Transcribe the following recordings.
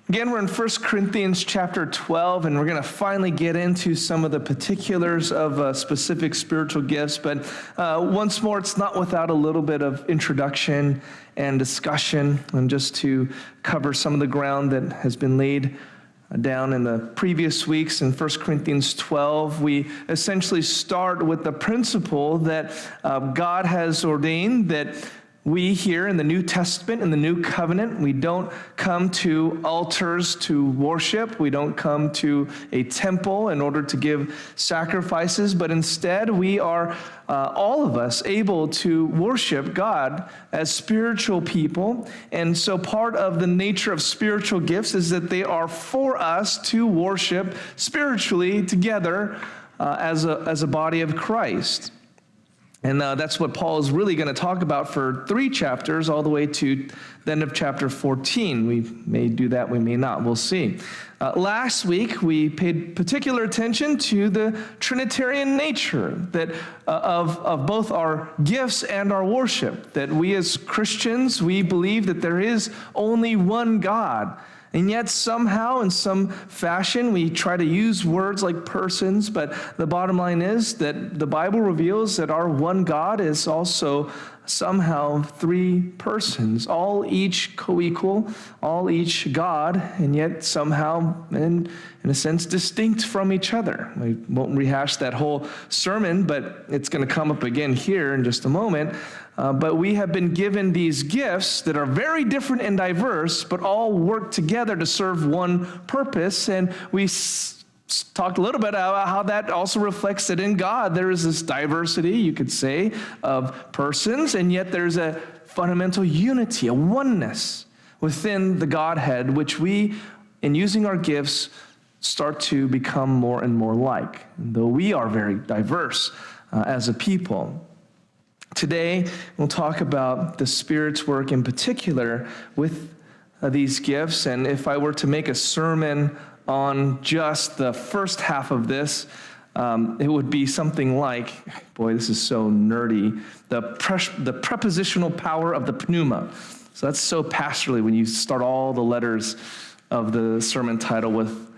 Again, we're in 1 Corinthians chapter 12, and we're going to finally get into some of the particulars of specific spiritual gifts. But once more, it's not without a little bit of introduction and discussion, and just to cover some of the ground that has been laid down in the previous weeks. In 1 Corinthians 12, we essentially start with the principle that God has ordained that we here in the New Testament, in the New Covenant, we don't come to altars to worship. We don't come to a temple in order to give sacrifices, but instead we are, all of us, able to worship God as spiritual people. And so part of the nature of spiritual gifts is that they are for us to worship spiritually together as a body of Christ. And that's what Paul is really going to talk about for 3 chapters, all the way to the end of chapter 14. We may do that, we may not. We'll see. Last week, we paid particular attention to the Trinitarian nature that of both our gifts and our worship. That we as Christians, we believe that there is only one God. And yet somehow, in some fashion, we try to use words like persons, but the bottom line is that the Bible reveals that our one God is also somehow 3 persons, all each co-equal, all each God, and yet somehow, in a sense, distinct from each other. We won't rehash that whole sermon, but it's going to come up again here in just a moment. But we have been given these gifts that are very different and diverse, but all work together to serve one purpose. And we talked a little bit about how that also reflects that in God there is this diversity, you could say, of persons, and yet there's a fundamental unity, a oneness within the Godhead, which we, in using our gifts, start to become more and more like, though we are very diverse as a people. Today, we'll talk about the Spirit's work in particular with these gifts. And if I were to make a sermon on just the first half of this, it would be something like, boy, this is so nerdy, the prepositional power of the pneuma. So that's so pastorally when you start all the letters of the sermon title with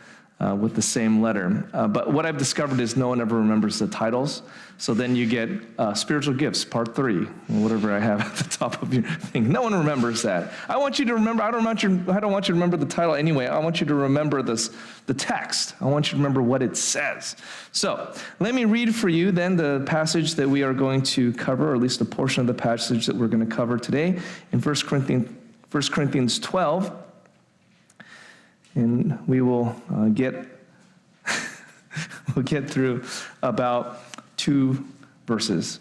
the same letter. But what I've discovered is no one ever remembers the titles. So then you get Spiritual Gifts, Part 3, or whatever I have at the top of your thing. No one remembers that. I want you to remember, I don't want you to remember the title anyway. I want you to remember the text. I want you to remember what it says. So let me read for you then the passage that we are going to cover, or at least a portion of the passage that we're going to cover today in 1 Corinthians 12. And we will get through about 2 verses.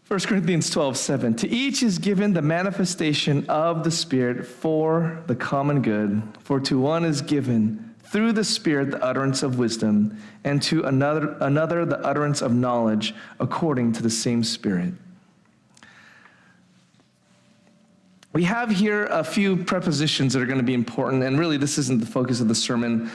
1 Corinthians 12:7. To each is given the manifestation of the Spirit for the common good. For to one is given through the Spirit the utterance of wisdom, and to another the utterance of knowledge according to the same Spirit. We have here a few prepositions that are going to be important, and really this isn't the focus of the sermon,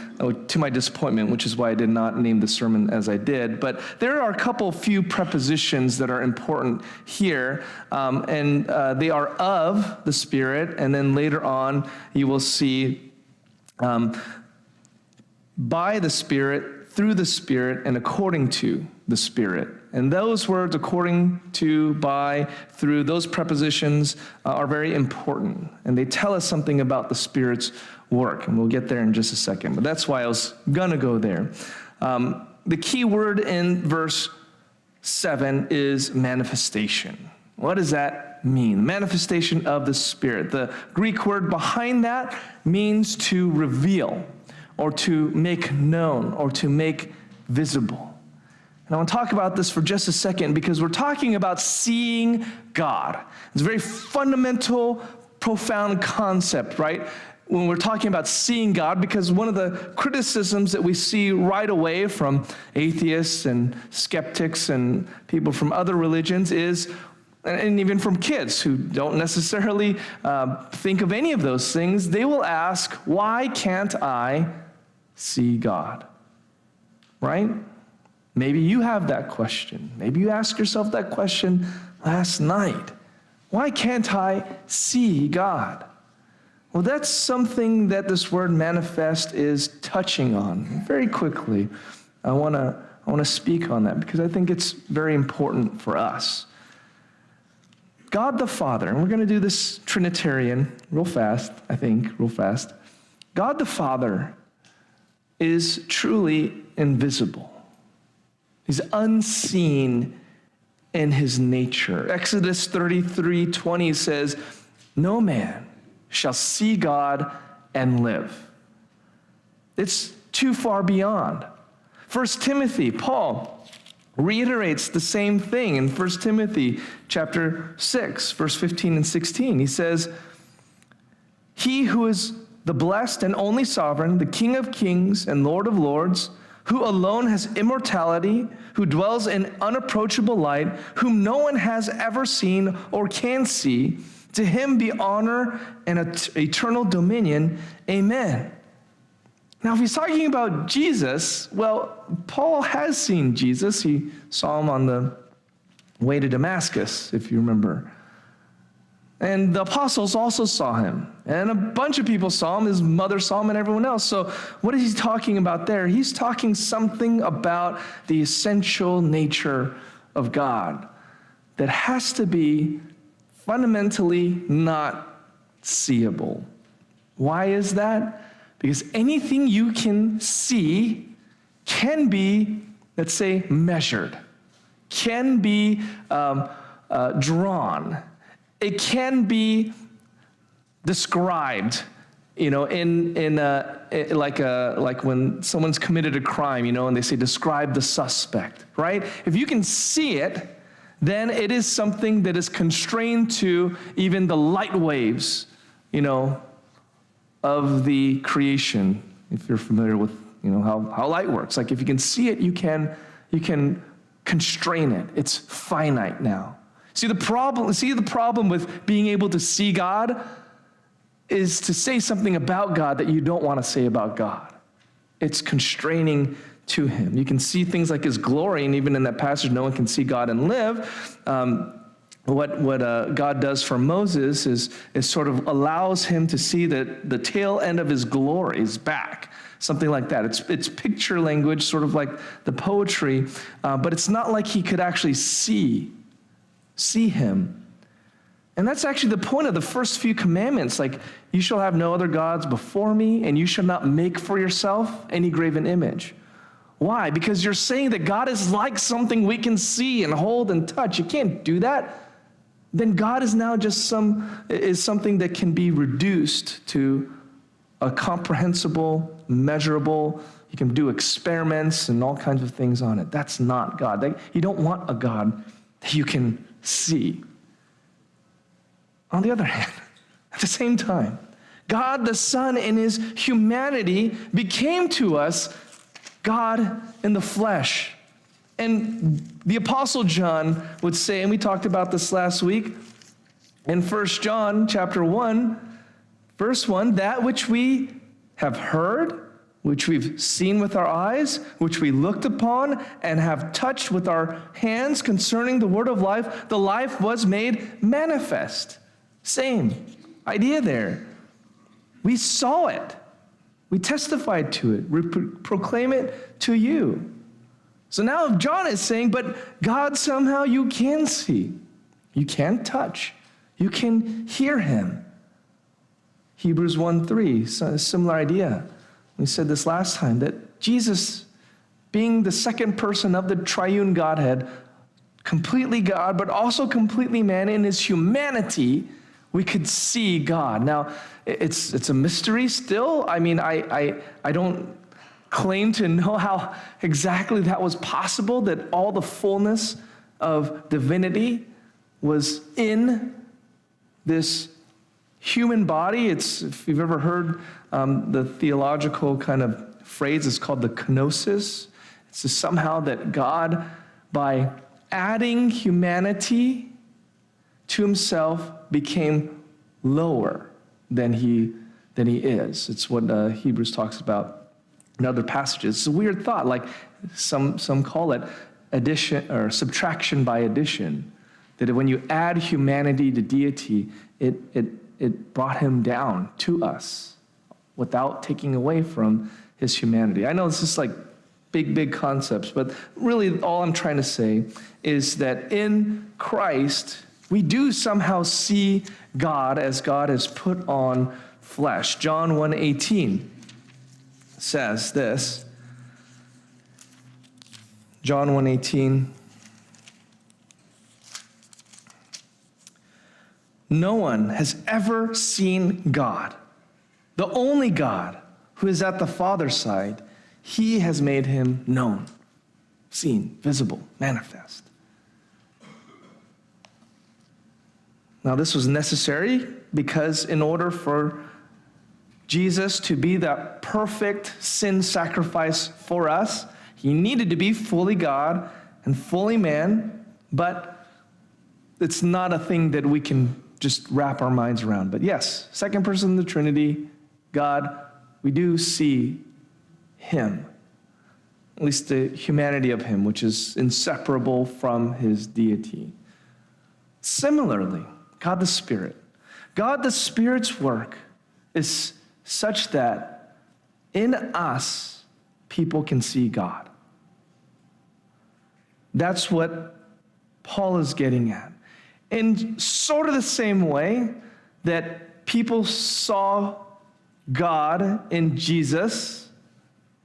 to my disappointment, which is why I did not name the sermon as I did. But there are a few prepositions that are important here, and they are of the Spirit, and then later on you will see by the Spirit, through the Spirit, and according to the Spirit. And those words, according to, by, through, those prepositions are very important. And they tell us something about the Spirit's work. And we'll get there in just a second. But that's why I was going to go there. The key word in verse 7 is manifestation. What does that mean? Manifestation of the Spirit. The Greek word behind that means to reveal, or to make known, or to make visible. And I want to talk about this for just a second because we're talking about seeing God. It's a very fundamental, profound concept, right? When we're talking about seeing God, because one of the criticisms that we see right away from atheists and skeptics and people from other religions is, and even from kids who don't necessarily think of any of those things, they will ask, why can't I see God? Right? Maybe you have that question. Maybe you asked yourself that question last night. Why can't I see God? Well, that's something that this word manifest is touching on. Very quickly, I want to speak on that because I think it's very important for us. God the Father, and we're going to do this Trinitarian real fast. God the Father is truly invisible. He's unseen in his nature. Exodus 33:20 says, "No man shall see God and live." It's too far beyond. 1 Timothy, Paul reiterates the same thing in 1 Timothy chapter 6, verse 15 and 16. He says, "He who is the blessed and only sovereign, the King of kings and Lord of lords, who alone has immortality, who dwells in unapproachable light, whom no one has ever seen or can see, to him be honor and eternal dominion. Amen." Now, if he's talking about Jesus, well, Paul has seen Jesus. He saw him on the way to Damascus, if you remember. And the apostles also saw him. And a bunch of people saw him. His mother saw him and everyone else. So what is he talking about there? He's talking something about the essential nature of God that has to be fundamentally not seeable. Why is that? Because anything you can see can be, let's say, measured, can be drawn. It can be described, like when someone's committed a crime, and they say, describe the suspect, right? If you can see it, then it is something that is constrained to even the light waves, of the creation. If you're familiar with, how light works. Like if you can see it, you can constrain it. It's finite now. See the problem with being able to see God is to say something about God that you don't want to say about God. It's constraining to him. You can see things like his glory, and even in that passage, no one can see God and live. What God does for Moses is sort of allows him to see the tail end of his glory, his back, something like that. It's picture language, sort of like the poetry, but it's not like he could actually see him. And that's actually the point of the first few commandments, like, you shall have no other gods before me, and you shall not make for yourself any graven image. Why? Because you're saying that God is like something we can see and hold and touch. You can't do that. Then God is now just something that can be reduced to a comprehensible, measurable. You can do experiments and all kinds of things on it. That's not God. You don't want a God that you can see. On the other hand, at the same time, God the Son in his humanity became to us God in the flesh. And the Apostle John would say, and we talked about this last week, in 1 John chapter 1, verse 1, that which we have heard, which we've seen with our eyes, which we looked upon and have touched with our hands concerning the word of life, the life was made manifest. Same idea there. We saw it. We testified to it. We proclaim it to you. So now John is saying, but God somehow you can see. You can touch. You can hear him. Hebrews 1:3, similar idea. We said this last time, that Jesus, being the second person of the triune Godhead, completely God, but also completely man, in his humanity, we could see God. Now, it's a mystery still. I mean, I don't claim to know how exactly that was possible, that all the fullness of divinity was in this human body. If you've ever heard the theological kind of phrase, it's called the kenosis. It's just somehow that God, by adding humanity to himself, became lower than he is. It's what Hebrews talks about in other passages. It's a weird thought, like some call it addition or subtraction by addition, that when you add humanity to deity, it it brought him down to us without taking away from his humanity. I know this is like big concepts, but really all I'm trying to say is that in Christ, we do somehow see God as God has put on flesh. John 1:18 says this. John 1:18. No one has ever seen God, the only God who is at the Father's side. He has made him known, seen, visible, manifest. Now, this was necessary because in order for Jesus to be that perfect sin sacrifice for us, he needed to be fully God and fully man, but it's not a thing that we can just wrap our minds around. But yes, second person of the Trinity, God, we do see him, at least the humanity of him, which is inseparable from his deity. Similarly, God the Spirit's work is such that in us, people can see God. That's what Paul is getting at. In sort of the same way that people saw God in Jesus,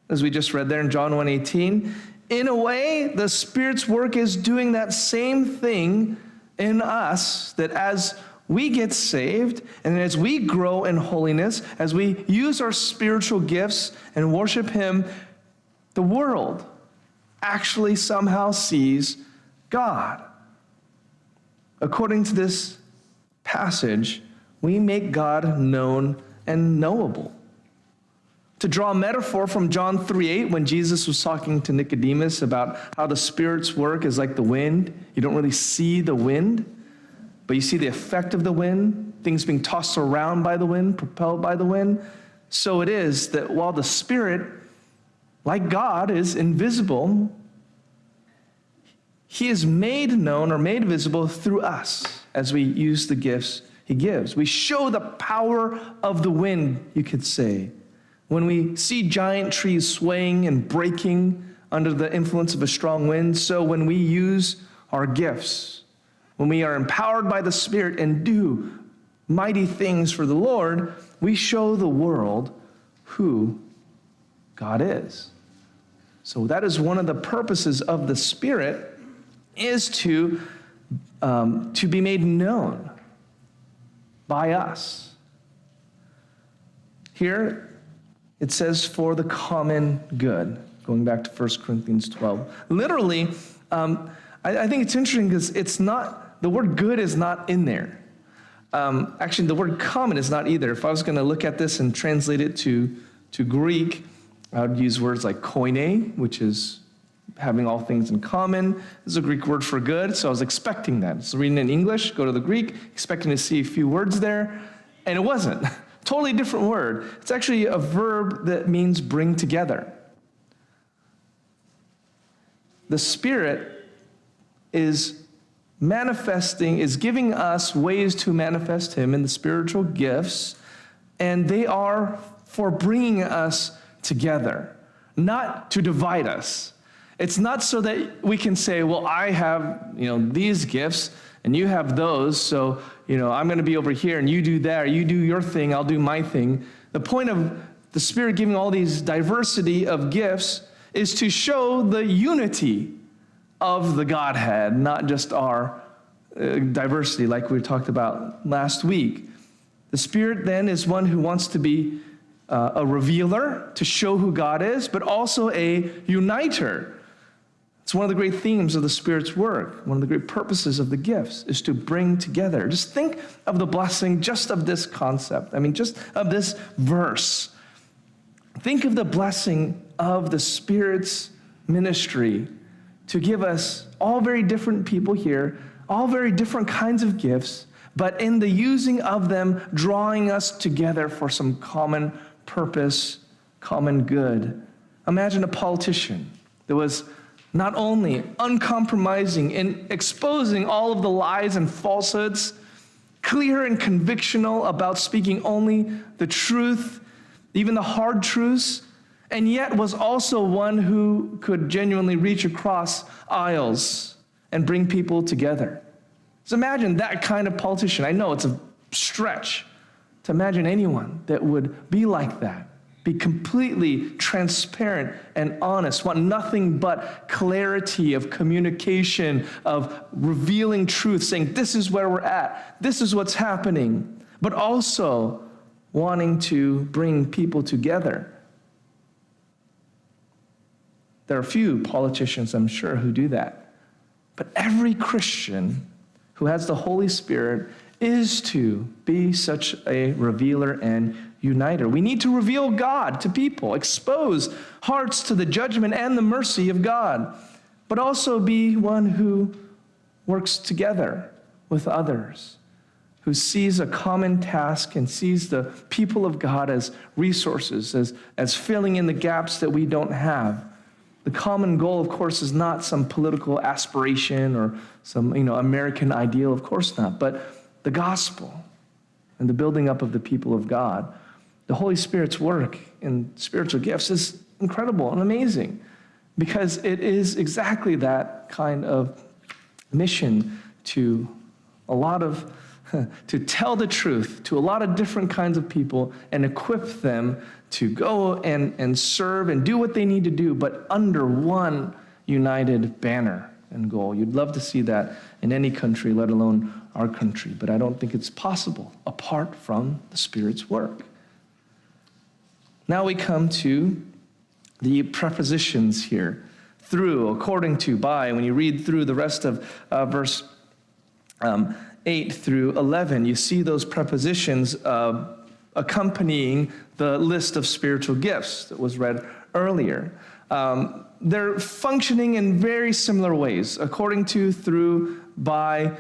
as we just read there in John 1:18, in a way, the Spirit's work is doing that same thing in us, that as we get saved and as we grow in holiness, as we use our spiritual gifts and worship him, the world actually somehow sees God. According to this passage, we make God known and knowable. To draw a metaphor from John 3:8, when Jesus was talking to Nicodemus about how the Spirit's work is like the wind. You don't really see the wind, but you see the effect of the wind, things being tossed around by the wind, propelled by the wind. So it is that while the Spirit, like God, is invisible, he is made known or made visible through us as we use the gifts he gives. We show the power of the wind, you could say. When we see giant trees swaying and breaking under the influence of a strong wind, so when we use our gifts, when we are empowered by the Spirit and do mighty things for the Lord, we show the world who God is. So that is one of the purposes of the Spirit, is to be made known by us. Here it says for the common good, going back to 1 Corinthians 12. Literally, I think it's interesting because it's not, the word good is not in there. Actually, the word common is not either. If I was going to look at this and translate it to Greek, I would use words like koine, which is having all things in common. This is a Greek word for good, so I was expecting that. So reading in English, go to the Greek, expecting to see a few words there, and it wasn't. Totally different word. It's actually a verb that means bring together. The Spirit is manifesting, is giving us ways to manifest him in the spiritual gifts, and they are for bringing us together, not to divide us. It's not so that we can say, well, I have, these gifts and you have those, so, I'm going to be over here and you do that, or you do your thing, I'll do my thing. The point of the Spirit giving all these diversity of gifts is to show the unity of the Godhead, not just our diversity like we talked about last week. The Spirit then is one who wants to be a revealer, to show who God is, but also a uniter. It's one of the great themes of the Spirit's work. One of the great purposes of the gifts is to bring together. Just think of the blessing just of this concept. Just of this verse. Think of the blessing of the Spirit's ministry to give us all very different people here, all very different kinds of gifts, but in the using of them, drawing us together for some common purpose, common good. Imagine a politician that was not only uncompromising in exposing all of the lies and falsehoods clear and convictional about speaking only the truth, even the hard truths, and yet was also one who could genuinely reach across aisles and bring people together. So imagine that kind of politician. I know it's a stretch to imagine anyone that would be like that, be completely transparent and honest, want nothing but clarity of communication, of revealing truth, saying this is where we're at, this is what's happening, but also wanting to bring people together. There are few politicians, I'm sure, who do that. But every Christian who has the Holy Spirit is to be such a revealer and uniter. We need to reveal God to people, expose hearts to the judgment and the mercy of God, but also be one who works together with others, who sees a common task and sees the people of God as resources, as filling in the gaps that we don't have. The common goal, of course, is not some political aspiration or some, American ideal, of course not, but the gospel and the building up of the people of God. The Holy Spirit's work in spiritual gifts is incredible and amazing because it is exactly that kind of mission to tell the truth to a lot of different kinds of people and equip them to go and serve and do what they need to do, but under one united banner and goal. You'd love to see that in any country, let alone our country, but I don't think it's possible apart from the Spirit's work. Now we come to the prepositions here. Through, according to, by. When you read through the rest of verse 8 through 11, you see those prepositions accompanying the list of spiritual gifts that was read earlier. They're functioning in very similar ways. According to, through, by,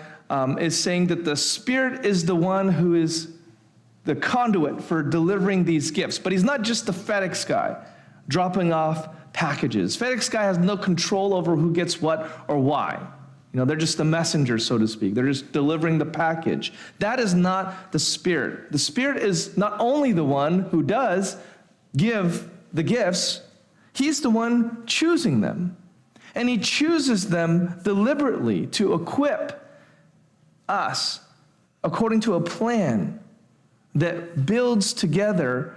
is saying that the Spirit is the one who is the conduit for delivering these gifts. But he's not just the FedEx guy dropping off packages. FedEx guy has no control over who gets what or why. They're just the messenger, so to speak. They're just delivering the package. That is not the Spirit. The Spirit is not only the one who does give the gifts, he's the one choosing them. And he chooses them deliberately to equip us according to a plan that builds together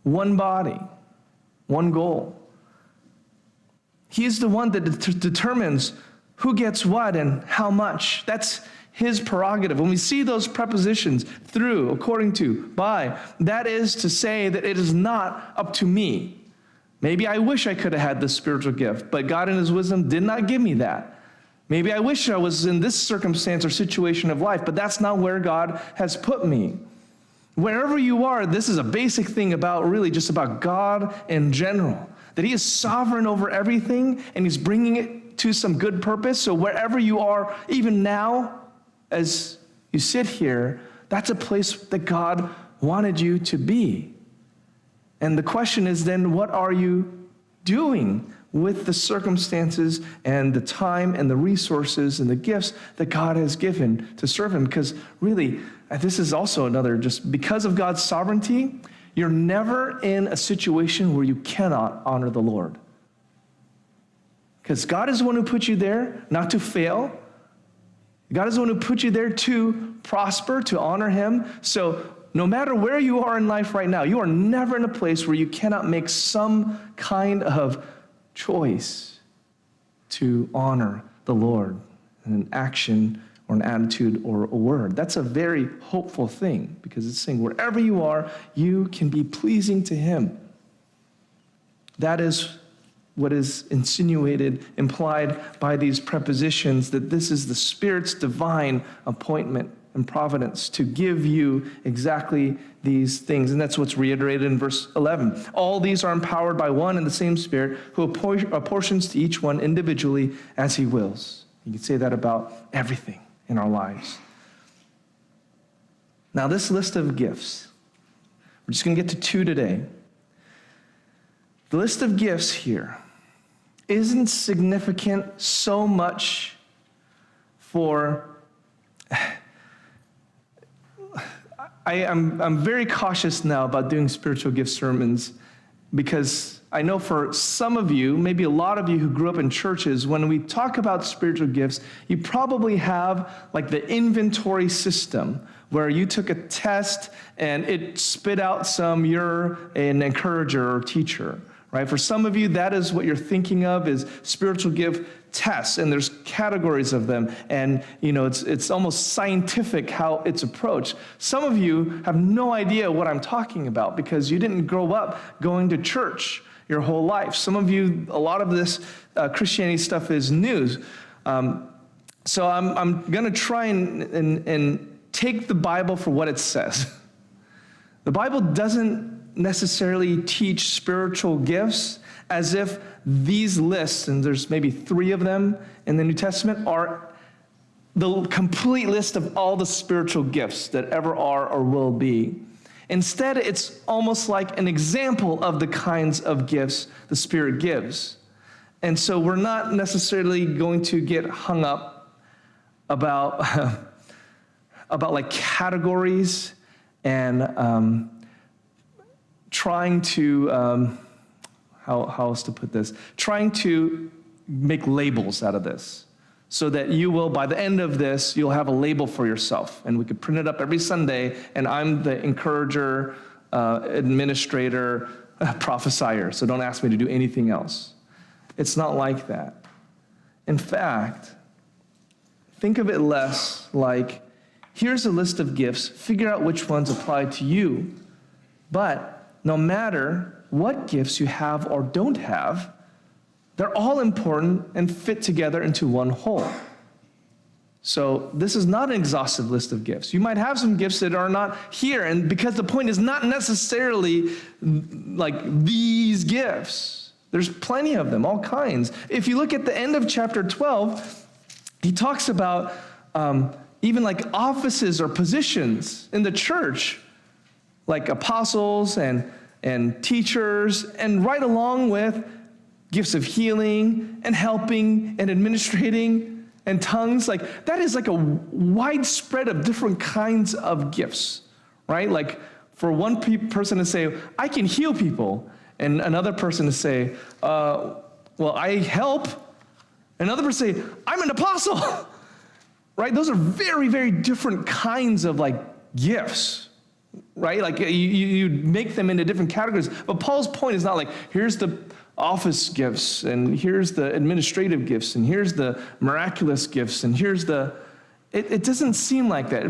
one body, one goal. He's the one that determines who gets what and how much. That's his prerogative. When we see those prepositions, through, according to, by, that is to say that it is not up to me. Maybe I wish I could have had this spiritual gift, but God in his wisdom did not give me that. Maybe I wish I was in this circumstance or situation of life, but that's not where God has put me. Wherever you are, this is a basic thing about really just about God in general, that he is sovereign over everything and he's bringing it to some good purpose. So wherever you are, even now, as you sit here, that's a place that God wanted you to be. And the question is then, what are you doing with the circumstances and the time and the resources and the gifts that God has given to serve him? Because really, this is also another, just because of God's sovereignty, you're never in a situation where you cannot honor the Lord. Because God is the one who put you there, not to fail. God is the one who put you there to prosper, to honor him. So no matter where you are in life right now, you are never in a place where you cannot make some kind of choice to honor the Lord in an action or an attitude or a word. That's a very hopeful thing because it's saying wherever you are, you can be pleasing to him. That is what is insinuated, implied by these prepositions, that this is the Spirit's divine appointment and providence to give you exactly these things. And that's what's reiterated in verse 11. All these are empowered by one and the same Spirit who apportions to each one individually as he wills. You can say that about everything in our lives. Now, this list of gifts, we're just going to get to 2 today. The list of gifts here isn't significant so much for I'm very cautious now about doing spiritual gift sermons because I know for some of you, maybe a lot of you who grew up in churches, when we talk about spiritual gifts, you probably have like the inventory system where you took a test and it spit out you're an encourager or teacher, right? For some of you, that is what you're thinking of is spiritual gift tests, and there's categories of them, and it's almost scientific how it's approached. Some of you have no idea what I'm talking about because you didn't grow up going to church your whole life. Some of you, a lot of this Christianity stuff is news. So I'm going to try and take the Bible for what it says. The Bible doesn't necessarily teach spiritual gifts as if these lists, and there's maybe 3 of them in the New Testament, are the complete list of all the spiritual gifts that ever are or will be. Instead, it's almost like an example of the kinds of gifts the Spirit gives. And so we're not necessarily going to get hung up about, about like categories and trying to, how else to put this? Trying to make labels out of this so that you will, by the end of this, you'll have a label for yourself. And we could print it up every Sunday, and I'm the encourager, administrator, prophesier, so don't ask me to do anything else. It's not like that. In fact, think of it less like, here's a list of gifts, figure out which ones apply to you, but no matter what gifts you have or don't have, they're all important and fit together into one whole. So this is not an exhaustive list of gifts. You might have some gifts that are not here, and because the point is not necessarily like these gifts. There's plenty of them, all kinds. If you look at the end of chapter 12, he talks about even like offices or positions in the church, like apostles and teachers, and right along with gifts of healing and helping and administrating and tongues. Like that is like a widespread of different kinds of gifts, right? Like for one person to say, I can heal people, and another person to say, well, I help. Another person say, I'm an apostle, right? Those are very, very different kinds of like gifts. Right? Like you make them into different categories. But Paul's point is not like, here's the office gifts, and here's the administrative gifts, and here's the miraculous gifts, and here's the... It doesn't seem like that.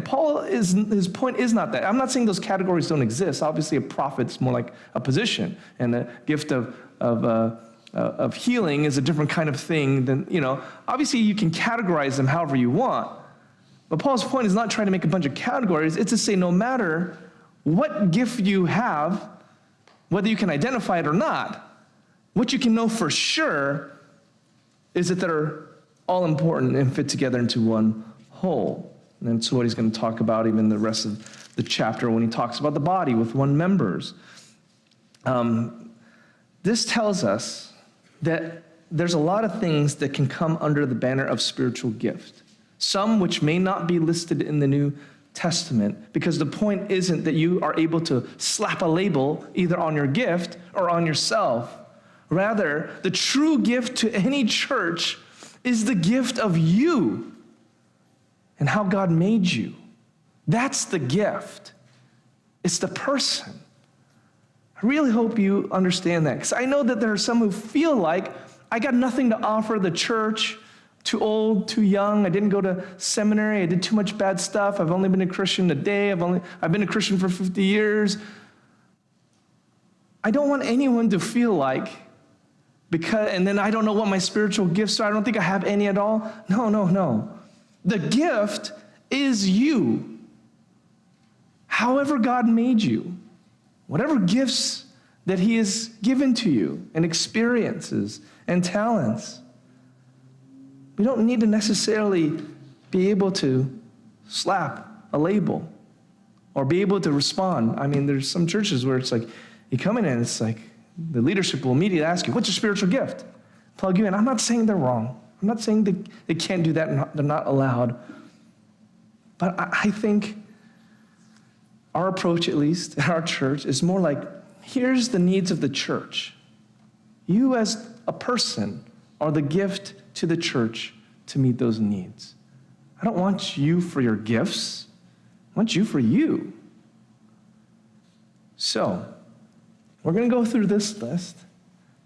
His point is not that. I'm not saying those categories don't exist. Obviously, a prophet's more like a position, and the gift of healing is a different kind of thing than, obviously you can categorize them however you want. But Paul's point is not trying to make a bunch of categories. It's to say no matter what gift you have, whether you can identify it or not, what you can know for sure is that they're all important and fit together into one whole. And that's what he's going to talk about even the rest of the chapter when he talks about the body with one members. This tells us that there's a lot of things that can come under the banner of spiritual gift. Some which may not be listed in the New Testament, because the point isn't that you are able to slap a label either on your gift or on yourself. Rather, the true gift to any church is the gift of you and how God made you. That's the gift. It's the person. I really hope you understand that, because I know that there are some who feel like, I got nothing to offer the church. Too old, too young, I didn't go to seminary, I did too much bad stuff, I've only been a Christian a day, I've been a Christian for 50 years. I don't want anyone to feel like, and then I don't know what my spiritual gifts are, I don't think I have any at all. No. The gift is you. However God made you, whatever gifts that he has given to you, and experiences and talents. We don't need to necessarily be able to slap a label or be able to respond. I mean, there's some churches where it's like, you come in and it's like, the leadership will immediately ask you, what's your spiritual gift? Plug you in. I'm not saying they're wrong. I'm not saying they can't do that and they're not allowed. But I think Our approach, at least, at our church, is more like, here's the needs of the church. You as a person are the gift to the church to meet those needs. I don't want you for your gifts. I want you for you. So, we're going to go through this list,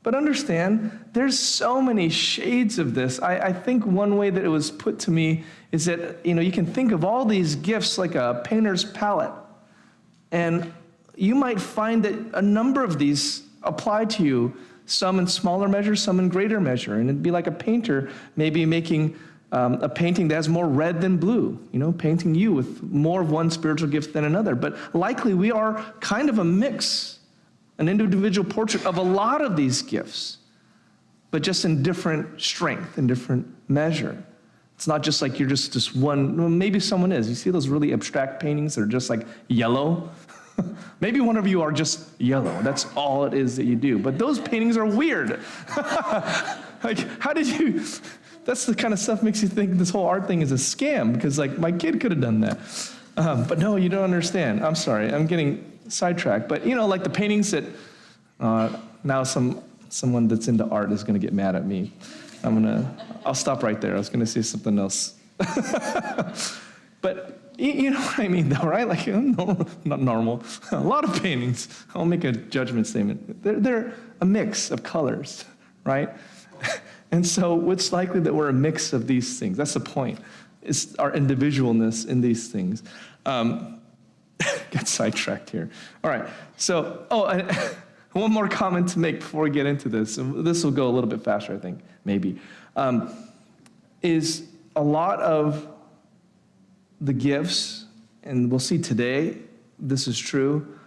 but understand there's so many shades of this. I think one way that it was put to me is that, you can think of all these gifts like a painter's palette, and you might find that a number of these apply to you, some in smaller measure, some in greater measure, and it'd be like a painter maybe making a painting that has more red than blue, painting you with more of one spiritual gift than another. But likely we are kind of a mix, an individual portrait of a lot of these gifts, but just in different strength, in different measure. It's not just like you're just one. Well, maybe someone is. You see those really abstract paintings that are just like yellow? Maybe one of you are just yellow. That's all it is that you do. But those paintings are weird. Like, how did you... That's the kind of stuff makes you think this whole art thing is a scam, because like my kid could have done that. But no, you don't understand. I'm sorry, I'm getting sidetracked. But like the paintings that, now someone that's into art is gonna get mad at me. I'll stop right there. I was gonna say something else. But you know what I mean though, right? Like, not normal. A lot of paintings, I'll make a judgment statement. They're a mix of colors, right? And so it's likely that we're a mix of these things. That's the point. It's our individualness in these things. Got sidetracked here. All right. So, one more comment to make before we get into this. And this will go a little bit faster, I think, maybe. Is a lot of the gifts, and we'll see today, this is true,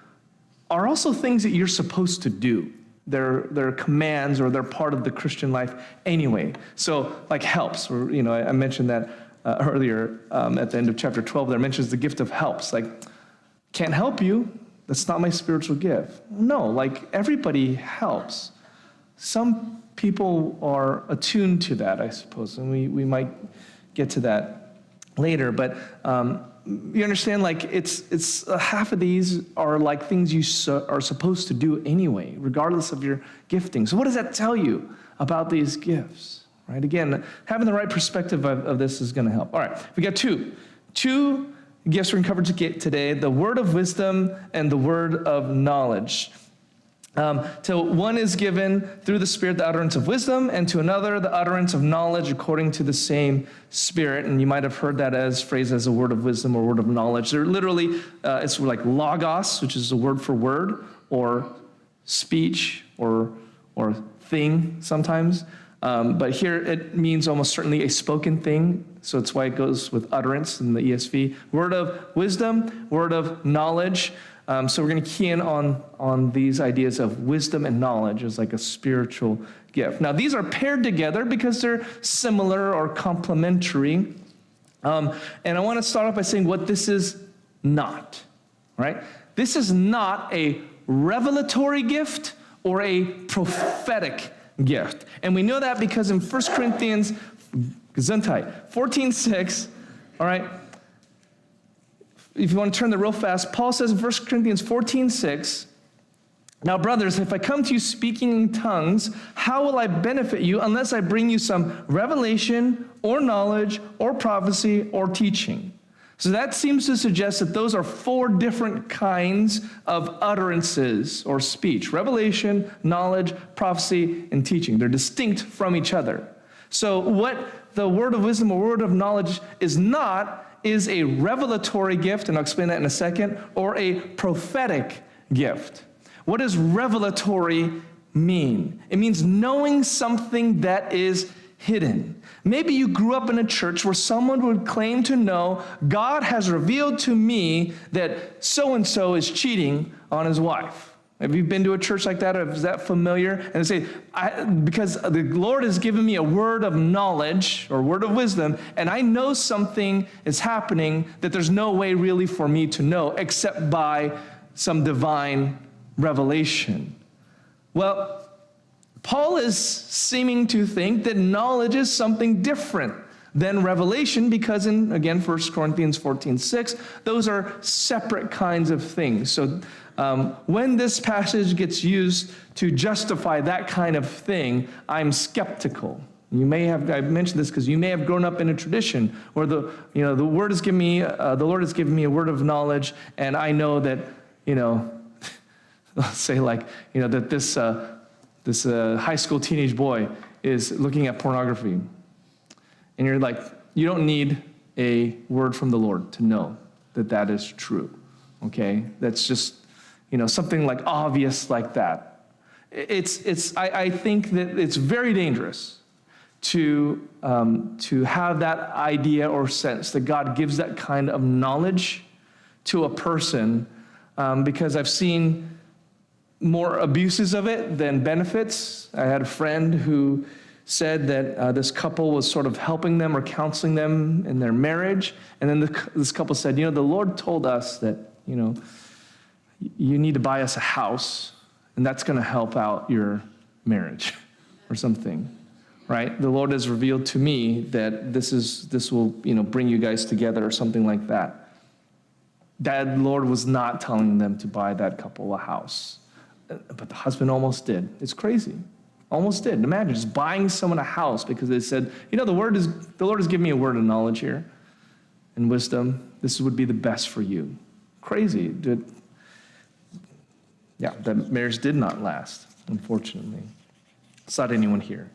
are also things that you're supposed to do. They're commands, or they're part of the Christian life anyway. So, like helps, or, I mentioned that earlier at the end of chapter 12, there mentions the gift of helps. Like, can't help you, that's not my spiritual gift. No, like everybody helps. Some people are attuned to that, I suppose, and we might get to that later, but you understand, like it's half of these are like things you are supposed to do anyway, regardless of your gifting. So what does that tell you about these gifts, right? Again, having the right perspective of this is going to help. All right, we got two gifts we're going to cover today, the word of wisdom and the word of knowledge. To one is given through the Spirit the utterance of wisdom, and to another the utterance of knowledge according to the same Spirit. And you might have heard that as phrased as a word of wisdom or word of knowledge. They're literally, it's like logos, which is a word for word, or speech, or thing sometimes. But here it means almost certainly a spoken thing. So it's why it goes with utterance in the ESV. Word of wisdom, word of knowledge. So we're going to key in on these ideas of wisdom and knowledge as like a spiritual gift. Now, these are paired together because they're similar or complementary. And I want to start off by saying what this is not, right? This is not a revelatory gift or a prophetic gift. And we know that because in 1 Corinthians 14:6, all right, if you want to turn there real fast, Paul says in 1 Corinthians 14:6, now, brothers, if I come to you speaking in tongues, how will I benefit you unless I bring you some revelation or knowledge or prophecy or teaching? So that seems to suggest that those are four different kinds of utterances or speech: revelation, knowledge, prophecy, and teaching. They're distinct from each other. So what the word of wisdom or word of knowledge is not is a revelatory gift, and I'll explain that in a second, or a prophetic gift. What does revelatory mean? It means knowing something that is hidden. Maybe you grew up in a church where someone would claim to know, God has revealed to me that so-and-so is cheating on his wife. Have you been to a church like that? Or is that familiar? And they say, because the Lord has given me a word of knowledge or word of wisdom, and I know something is happening that there's no way really for me to know except by some divine revelation. Well, Paul is seeming to think that knowledge is something different than revelation, because in, again, 1 Corinthians 14:6, those are separate kinds of things. So when this passage gets used to justify that kind of thing, I'm skeptical. You may have, I've mentioned this because you may have grown up in a tradition where the Lord has given me a word of knowledge, and I know that, let's say that this high school teenage boy is looking at pornography. And you're like, you don't need a word from the Lord to know that that is true, okay? That's just, something like obvious like that. I think that it's very dangerous to have that idea or sense that God gives that kind of knowledge to a person, because I've seen more abuses of it than benefits. I had a friend who said that this couple was sort of helping them or counseling them in their marriage, and then this couple said, the Lord told us that, you need to buy us a house, and that's going to help out your marriage or something. Right? The Lord has revealed to me that this will, bring you guys together or something like that. That Lord was not telling them to buy that couple a house. But the husband almost did. It's crazy. Almost did. Imagine just buying someone a house because they said, the Lord has given me a word of knowledge here and wisdom. This would be the best for you. Crazy. That marriage did not last, unfortunately. It's not anyone here.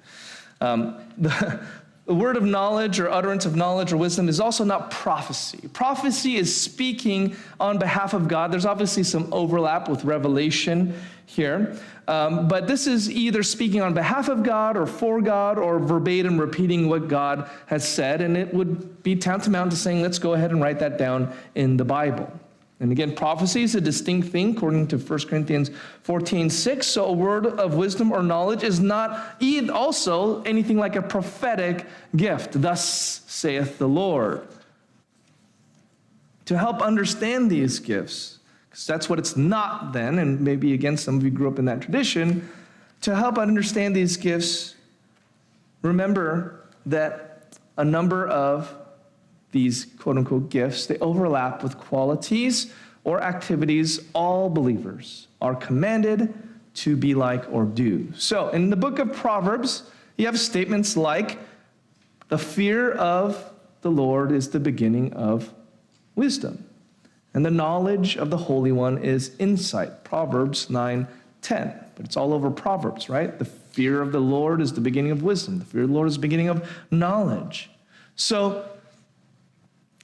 The word of knowledge or utterance of knowledge or wisdom is also not prophecy. Prophecy is speaking on behalf of God. There's obviously some overlap with revelation here. But this is either speaking on behalf of God or for God or verbatim repeating what God has said. And it would be tantamount to saying, let's go ahead and write that down in the Bible. And again, prophecy is a distinct thing according to 1 Corinthians 14:6. So a word of wisdom or knowledge is not also anything like a prophetic gift. Thus saith the Lord. To help understand these gifts, because that's what it's not then, and maybe again some of you grew up in that tradition, to help understand these gifts, remember that a number of these quote-unquote gifts, they overlap with qualities or activities all believers are commanded to be like or do. So in the book of Proverbs, you have statements like, the fear of the Lord is the beginning of wisdom, and the knowledge of the Holy One is insight. Proverbs 9:10. But it's all over Proverbs, right? The fear of the Lord is the beginning of wisdom. The fear of the Lord is the beginning of knowledge. So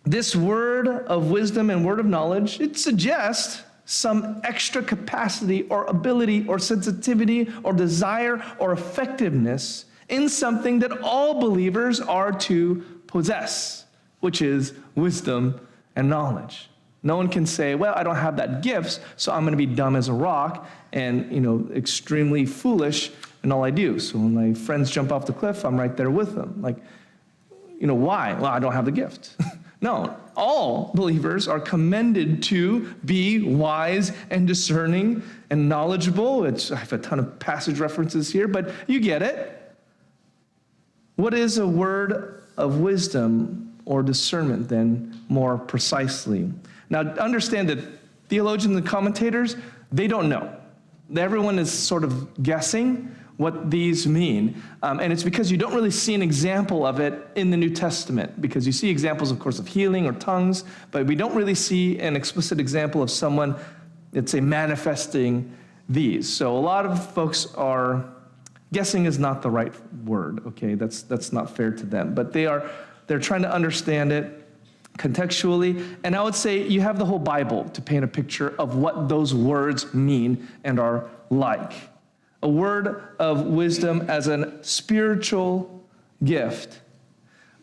this word of wisdom and word of knowledge, it suggests some extra capacity or ability or sensitivity or desire or effectiveness in something that all believers are to possess, which is wisdom and knowledge. No one can say, well, I don't have that gift, so I'm going to be dumb as a rock and, extremely foolish in all I do. So when my friends jump off the cliff, I'm right there with them. Like, why? Well, I don't have the gift. No, all believers are commended to be wise and discerning and knowledgeable. I have a ton of passage references here, but you get it. What is a word of wisdom or discernment then more precisely? Now, understand that theologians and commentators, they don't know. Everyone is sort of guessing what these mean. And it's because you don't really see an example of it in the New Testament, because you see examples, of course, of healing or tongues, but we don't really see an explicit example of someone, let's say, manifesting these. So a lot of folks are, guessing is not the right word, okay? That's not fair to them. But they're trying to understand it contextually. And I would say you have the whole Bible to paint a picture of what those words mean and are like. A word of wisdom as a spiritual gift.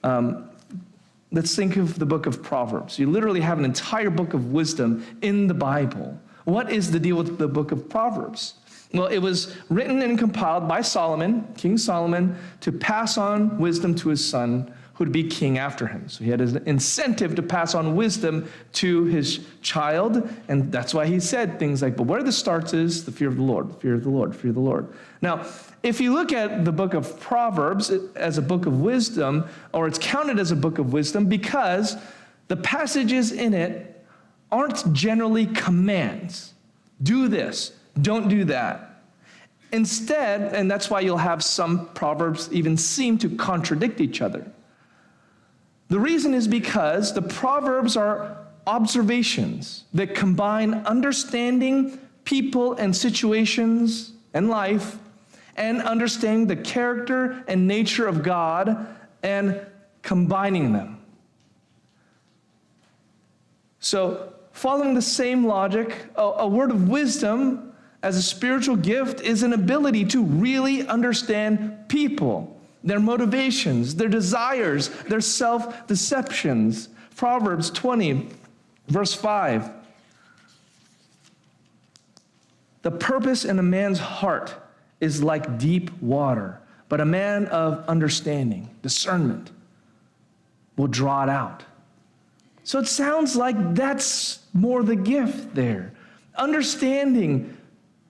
Let's think of the book of Proverbs. You literally have an entire book of wisdom in the Bible. What is the deal with the book of Proverbs? Well, it was written and compiled by Solomon, King Solomon, to pass on wisdom to his son, who'd be king after him. So he had an incentive to pass on wisdom to his child, and that's why he said things like, but where this starts is the fear of the Lord, the fear of the Lord, the fear of the Lord. Now, if you look at the book of Proverbs as a book of wisdom, or it's counted as a book of wisdom because the passages in it aren't generally commands. Do this, don't do that. Instead, and that's why you'll have some Proverbs even seem to contradict each other. The reason is because the Proverbs are observations that combine understanding people and situations and life and understanding the character and nature of God and combining them. So, following the same logic, a word of wisdom as a spiritual gift is an ability to really understand people, their motivations, their desires, their self-deceptions. Proverbs 20, verse 5. The purpose in a man's heart is like deep water, but a man of understanding, discernment, will draw it out. So it sounds like that's more the gift there. Understanding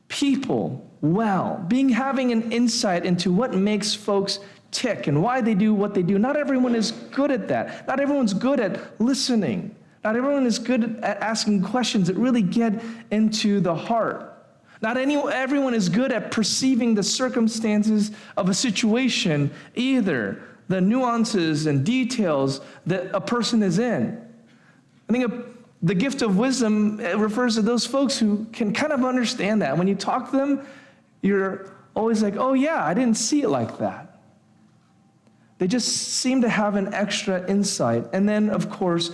people well, having an insight into what makes folks tick and why they do what they do. Not everyone is good at that. Not everyone's good at listening. Not everyone is good at asking questions that really get into the heart. Not everyone is good at perceiving the circumstances of a situation either, the nuances and details that a person is in. I think the gift of wisdom refers to those folks who can kind of understand that. When you talk to them, you're always like, oh yeah, I didn't see it like that. They just seem to have an extra insight. And then, of course,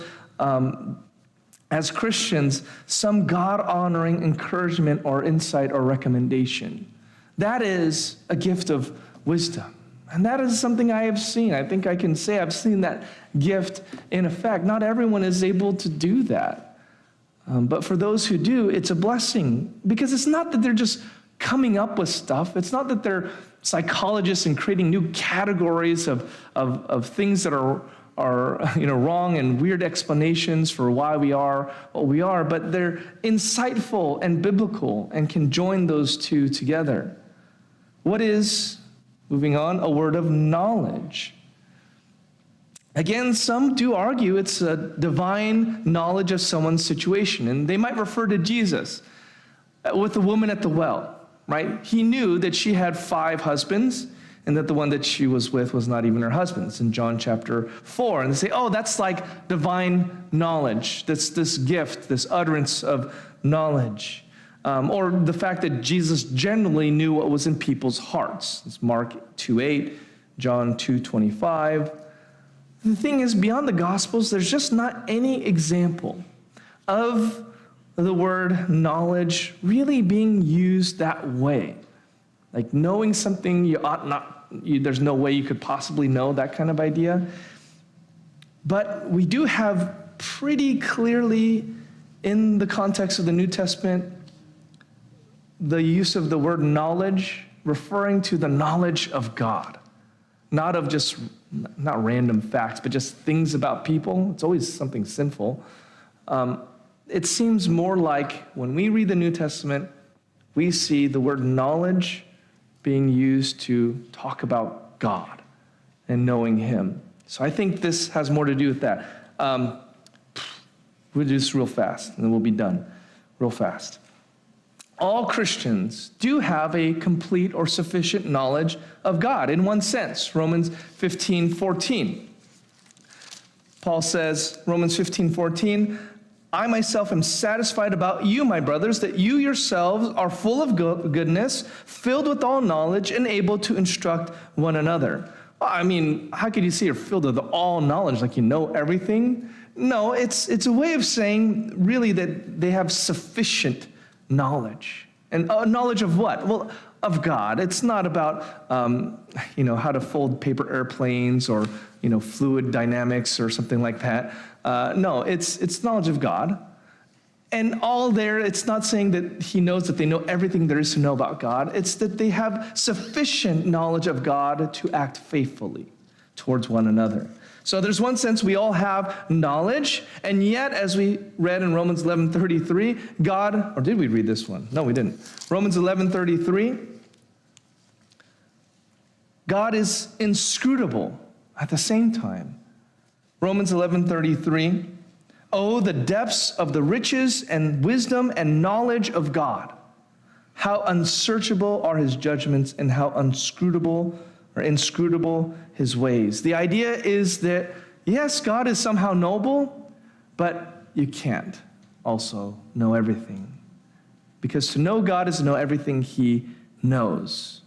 as Christians, some God-honoring encouragement or insight or recommendation. That is a gift of wisdom. And that is something I have seen. I think I can say I've seen that gift in effect. Not everyone is able to do that. But for those who do, it's a blessing. Because it's not that they're just coming up with stuff. It's not that they're psychologists and creating new categories of things that are wrong and weird explanations for why we are what we are. But they're insightful and biblical and can join those two together. What is, moving on, a word of knowledge? Again, some do argue it's a divine knowledge of someone's situation, and they might refer to Jesus with the woman at the well, right? He knew that she had 5 husbands, and that the one that she was with was not even her husband. It's in John chapter 4, and they say, oh, that's like divine knowledge. That's this gift, this utterance of knowledge. Or the fact that Jesus generally knew what was in people's hearts. It's Mark 2:8, John 2:25. The thing is, beyond the Gospels, there's just not any example of the word knowledge really being used that way. Like knowing something you ought not, there's no way you could possibly know, that kind of idea. But we do have pretty clearly in the context of the New Testament the use of the word knowledge referring to the knowledge of God. Not of just, not random facts, but just things about people. It's always something sinful. It seems more like when we read the New Testament, we see the word knowledge being used to talk about God and knowing Him. So I think this has more to do with that. We'll do this real fast, and then we'll be done real fast. All Christians do have a complete or sufficient knowledge of God in one sense. Romans 15:14. Paul says, Romans 15:14, I myself am satisfied about you, my brothers, that you yourselves are full of goodness, filled with all knowledge, and able to instruct one another. Well, I mean, how could you say you're filled with all knowledge, like you know everything? No, it's a way of saying really that they have sufficient knowledge. And knowledge of what? Well, of God. It's not about, how to fold paper airplanes or, fluid dynamics or something like that. No, it's knowledge of God. And all there, it's not saying that he knows that they know everything there is to know about God. It's that they have sufficient knowledge of God to act faithfully towards one another. So there's one sense we all have knowledge, and yet, as we read in Romans 11:33, God, or did we read this one? No, we didn't. Romans 11:33, God is inscrutable at the same time. Romans 11:33, oh, the depths of the riches and wisdom and knowledge of God. How unsearchable are his judgments and how inscrutable his ways. The idea is that, yes, God is somehow knowable, but you can't also know everything. Because to know God is to know everything he knows.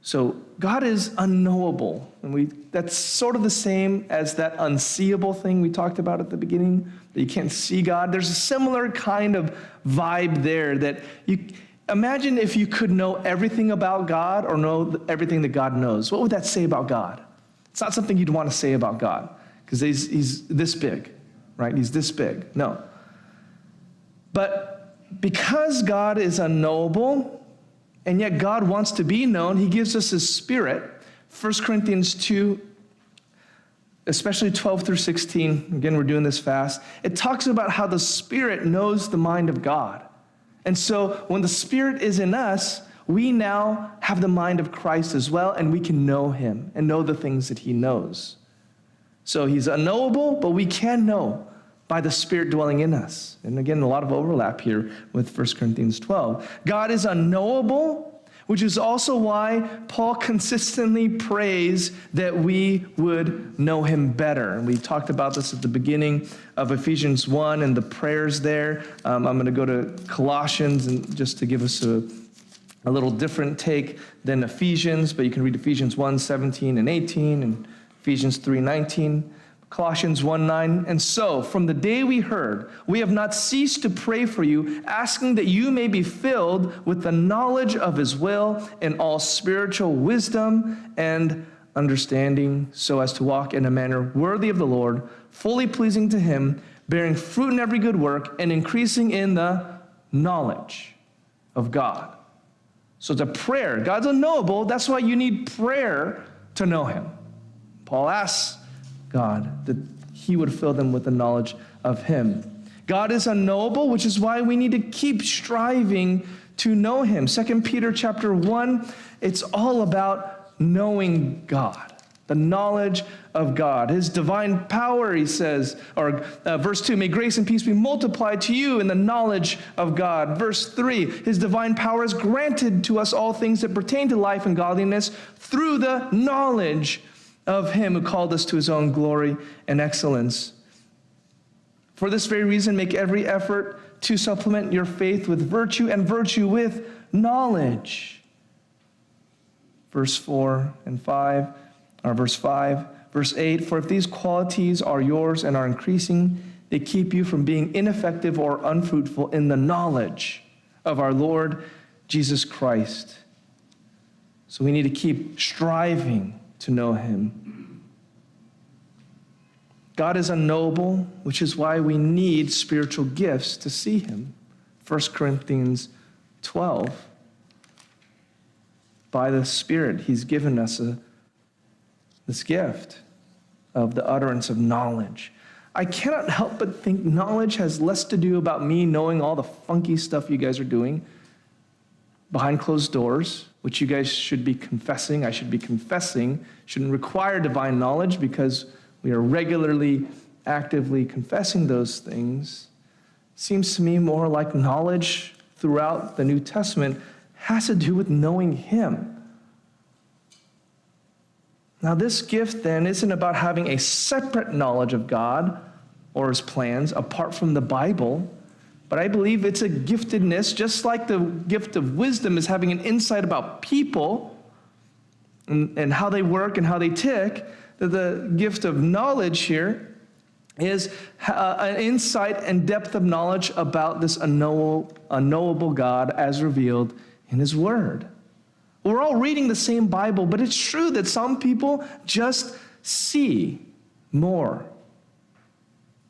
So God is unknowable. And that's sort of the same as that unseeable thing we talked about at the beginning, that you can't see God. There's a similar kind of vibe there that you imagine if you could know everything about God or know everything that God knows. What would that say about God? It's not something you'd want to say about God because he's this big, right? He's this big. No. But because God is unknowable, and yet God wants to be known, he gives us his Spirit. 1 Corinthians 2, especially 12 through 16, again, we're doing this fast. It talks about how the Spirit knows the mind of God. And so when the Spirit is in us, we now have the mind of Christ as well, and we can know him and know the things that he knows. So he's unknowable, but we can know by the Spirit dwelling in us. And again, a lot of overlap here with 1 Corinthians 12. God is unknowable, which is also why Paul consistently prays that we would know him better. And we talked about this at the beginning of Ephesians 1 and the prayers there. I'm going to go to Colossians and just to give us a little different take than Ephesians, but you can read Ephesians 1, 17 and 18 and Ephesians 3, 19. Colossians 1:9, and so from the day we heard, we have not ceased to pray for you, asking that you may be filled with the knowledge of his will in all spiritual wisdom and understanding, so as to walk in a manner worthy of the Lord, fully pleasing to him, bearing fruit in every good work, and increasing in the knowledge of God. So it's a prayer. God's unknowable. That's why you need prayer to know him. Paul asks God that he would fill them with the knowledge of him. God is unknowable, which is why we need to keep striving to know him. 2 Peter chapter 1, it's all about knowing God, the knowledge of God. His divine power, he says, or verse 2, may grace and peace be multiplied to you in the knowledge of God. Verse 3, his divine power has granted to us all things that pertain to life and godliness through the knowledge of him who called us to his own glory and excellence. For this very reason, make every effort to supplement your faith with virtue and virtue with knowledge. Verse 4 and 5, or verse 5, verse 8, for if these qualities are yours and are increasing, they keep you from being ineffective or unfruitful in the knowledge of our Lord Jesus Christ. So we need to keep striving to know him. God is unknowable, which is why we need spiritual gifts to see him. 1 Corinthians 12. By the Spirit, he's given us this gift of the utterance of knowledge. I cannot help but think knowledge has less to do about me knowing all the funky stuff you guys are doing behind closed doors, which you guys should be confessing. I should be confessing. Shouldn't require divine knowledge because we are regularly, actively confessing those things. Seems to me more like knowledge throughout the New Testament has to do with knowing him. Now, this gift then isn't about having a separate knowledge of God or his plans apart from the Bible, but I believe it's a giftedness, just like the gift of wisdom is having an insight about people and how they work and how they tick, that the gift of knowledge here is an insight and depth of knowledge about this unknowable God as revealed in his word. We're all reading the same Bible, but it's true that some people just see more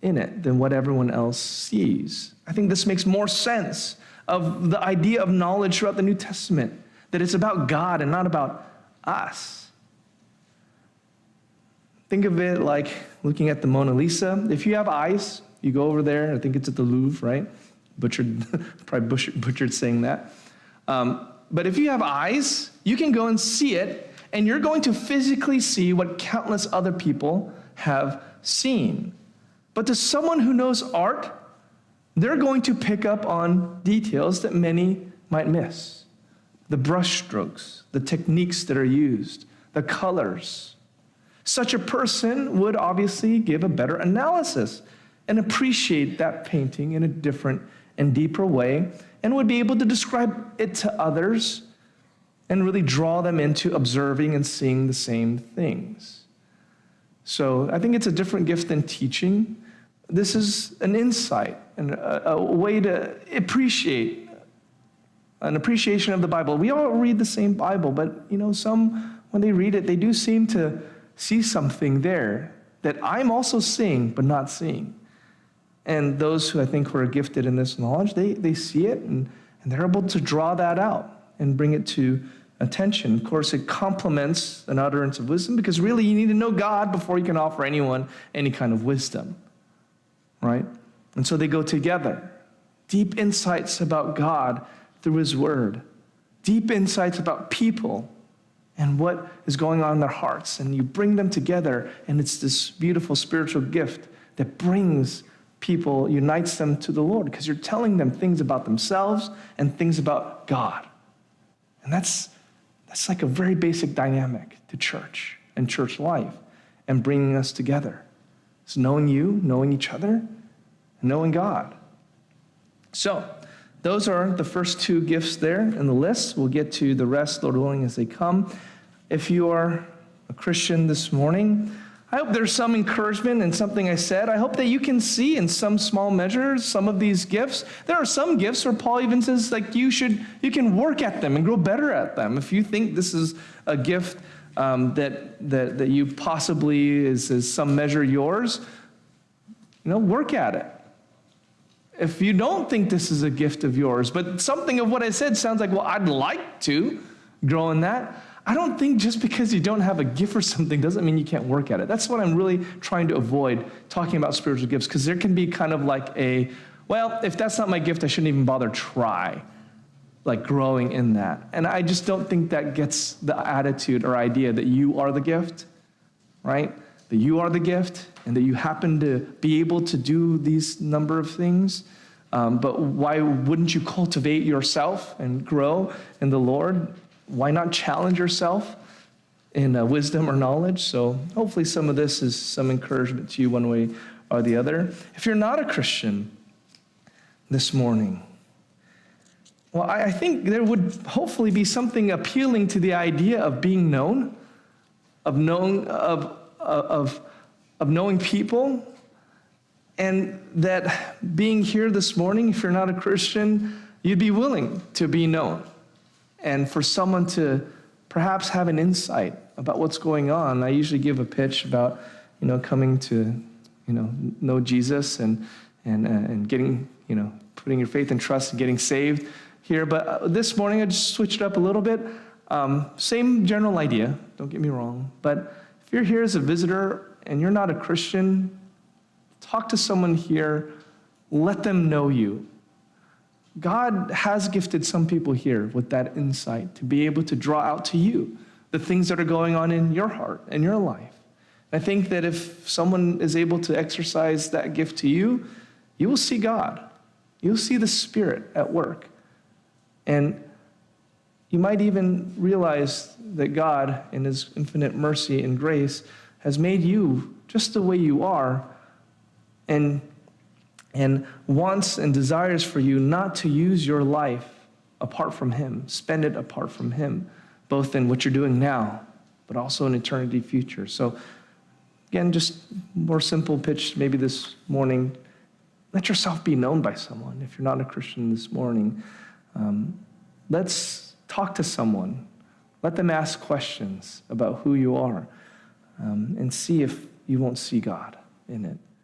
in it than what everyone else sees. I think this makes more sense of the idea of knowledge throughout the New Testament, that it's about God and not about us. Think of it like looking at the Mona Lisa. If you have eyes, you go over there. I think it's at the Louvre, right? Butchered saying that. But if you have eyes, you can go and see it, and you're going to physically see what countless other people have seen. But to someone who knows art, they're going to pick up on details that many might miss. The brush strokes, the techniques that are used, the colors. Such a person would obviously give a better analysis and appreciate that painting in a different and deeper way, and would be able to describe it to others and really draw them into observing and seeing the same things. So I think it's a different gift than teaching. This is an insight and a way to appreciate, an appreciation of the Bible. We all read the same Bible, but some, when they read it, they do seem to see something there that I'm also seeing but not seeing. And those who I think who are gifted in this knowledge, they see it and they're able to draw that out and bring it to attention. Of course, it complements an utterance of wisdom, because really you need to know God before you can offer anyone any kind of wisdom, right? And so they go together. Deep insights about God through his word. Deep insights about people and what is going on in their hearts. And you bring them together, and it's this beautiful spiritual gift that brings people, unites them to the Lord, because you're telling them things about themselves and things about God. And that's like a very basic dynamic to church and church life and bringing us together. It's knowing you, knowing each other, and knowing God. So those are the first two gifts there in the list. We'll get to the rest, Lord willing, as they come. If you are a Christian this morning, I hope there's some encouragement in something I said. I hope that you can see in some small measure some of these gifts. There are some gifts where Paul even says, like, you can work at them and grow better at them. If you think this is a gift that you possibly is some measure yours, work at it. If you don't think this is a gift of yours, but something of what I said sounds like, well, I'd like to grow in that, I don't think just because you don't have a gift for something doesn't mean you can't work at it. That's what I'm really trying to avoid talking about spiritual gifts, because there can be kind of like if that's not my gift, I shouldn't even bother try, like growing in that. And I just don't think that gets the attitude or idea that you are the gift, right? That you are the gift and that you happen to be able to do these number of things. But why wouldn't you cultivate yourself and grow in the Lord? Why not challenge yourself in wisdom or knowledge? So hopefully some of this is some encouragement to you one way or the other. If you're not a Christian this morning, well, I think there would hopefully be something appealing to the idea of being known, of knowing people, and that being here this morning, if you're not a Christian, you'd be willing to be known. And for someone to perhaps have an insight about what's going on. I usually give a pitch about, coming to, know Jesus and getting, putting your faith and trust and getting saved here. But this morning I just switched it up a little bit. Same general idea, don't get me wrong. But if you're here as a visitor and you're not a Christian, talk to someone here, let them know you. God has gifted some people here with that insight to be able to draw out to you the things that are going on in your heart and your life. I think that if someone is able to exercise that gift to you, you will see God. You'll see the Spirit at work. And you might even realize that God, in his infinite mercy and grace, has made you just the way you are, and wants and desires for you not to use your life apart from him, spend it apart from him, both in what you're doing now, but also in eternity future. So again, just more simple pitch maybe this morning. Let yourself be known by someone. If you're not a Christian this morning, let's talk to someone. Let them ask questions about who you are, and see if you won't see God in it.